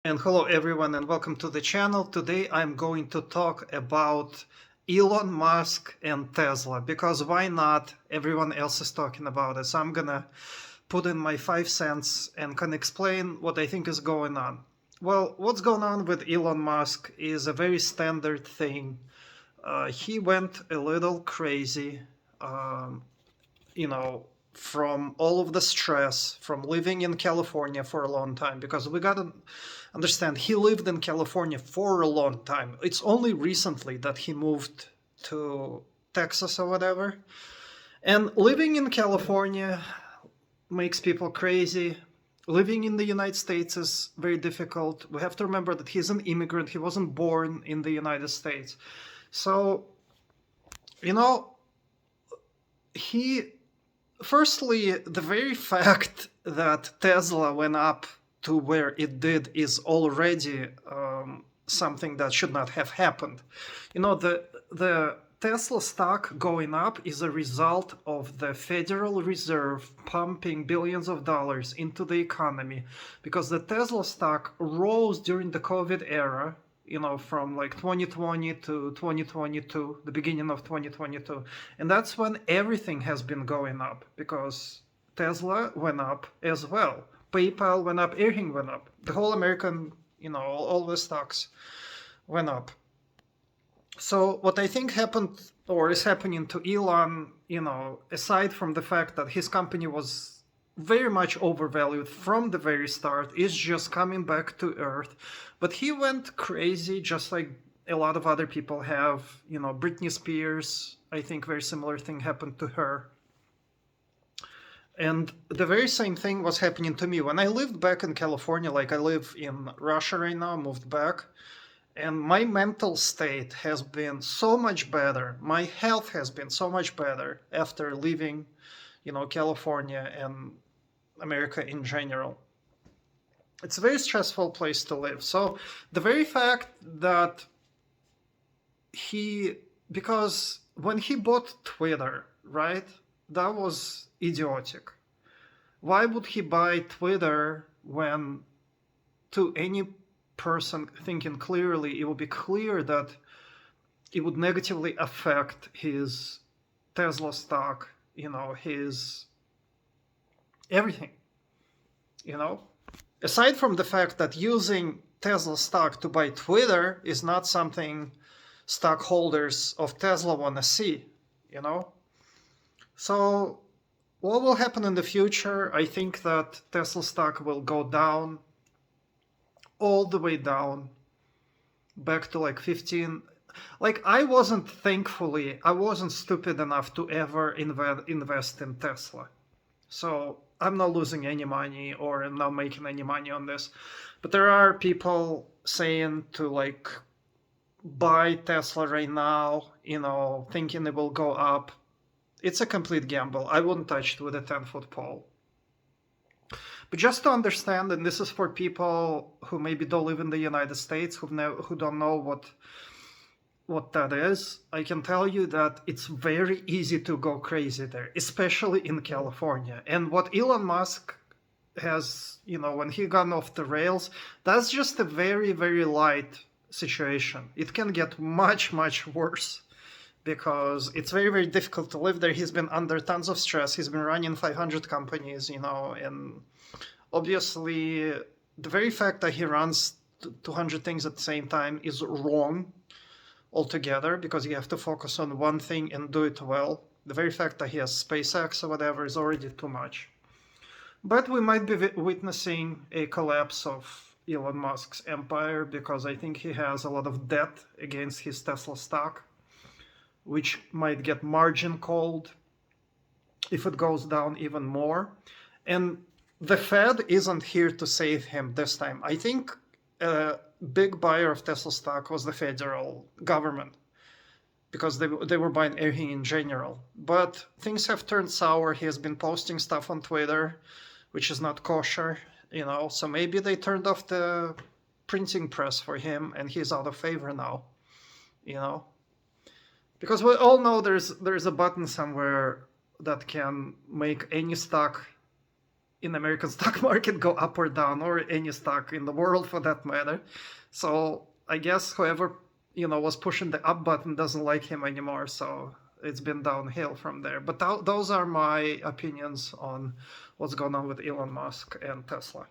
And hello everyone and welcome to the channel. Today I'm going to talk about Elon Musk and Tesla because why not? Everyone else is talking about it. So I'm gonna put in my 5 cents and can explain what I think is going on. Well, what's going on with Elon Musk is a very standard thing. He went a little crazy. Um, you know, from all of the stress from living in California for a long time, because we gotta understand he lived in California for a long time. It's only recently that he moved to Texas or whatever. And living in California makes people crazy. Living in the United States is very difficult. We have to remember that he's an immigrant. He wasn't born in the United States. So, you know, he firstly, the very fact that Tesla went up to where it did is already something that should not have happened. The Tesla stock going up is a result of the Federal Reserve pumping billions of dollars into the economy because the Tesla stock rose during the COVID era, from like 2020 to 2022, the beginning of 2022. And that's when everything has been going up because Tesla went up as well. PayPal went up, everything went up. The whole American, all the stocks went up. So what I think happened or is happening to Elon, aside from the fact that his company was very much overvalued from the very start, is just coming back to earth. But he went crazy just like a lot of other people have. Britney Spears, I think very similar thing happened to her. And the very same thing was happening to me when I lived back in California. Like I live in Russia right now, moved back. And my mental state has been so much better. My health has been so much better after leaving, California and America in general. It's a very stressful place to live. So the very fact that because when he bought Twitter, right, that was idiotic. Why would he buy Twitter when to any person thinking clearly, it would be clear that it would negatively affect his Tesla stock, his everything, you know? Aside from the fact that using Tesla stock to buy Twitter is not something stockholders of Tesla want to see, you know? So what will happen in the future? I think that Tesla stock will go down, all the way down, back to like 15. Like I wasn't stupid enough to ever invest in Tesla. So I'm not losing any money or I'm not making any money on this. But there are people saying to like buy Tesla right now, thinking it will go up. It's a complete gamble. I wouldn't touch it with a 10-foot pole. But just to understand, and this is for people who maybe don't live in the United States, who don't know what that is, I can tell you that it's very easy to go crazy there, especially in California. And what Elon Musk has, when he gone off the rails, that's just a very, very light situation. It can get much, much worse because it's very, very difficult to live there. He's been under tons of stress. He's been running 500 companies, and obviously the very fact that he runs 200 things at the same time is wrong altogether because you have to focus on one thing and do it well. The very fact that he has SpaceX or whatever is already too much. But we might be witnessing a collapse of Elon Musk's empire because I think he has a lot of debt against his Tesla stock, which might get margin called if it goes down even more. And the Fed isn't here to save him this time. I think a big buyer of Tesla stock was the federal government because they were buying everything in general. But things have turned sour. He has been posting stuff on Twitter, which is not kosher, so maybe they turned off the printing press for him and he's out of favor now, because we all know there's a button somewhere that can make any stock in American stock market go up or down, or any stock in the world for that matter. So I guess whoever was pushing the up button doesn't like him anymore. So it's been downhill from there. But those are my opinions on what's going on with Elon Musk and Tesla.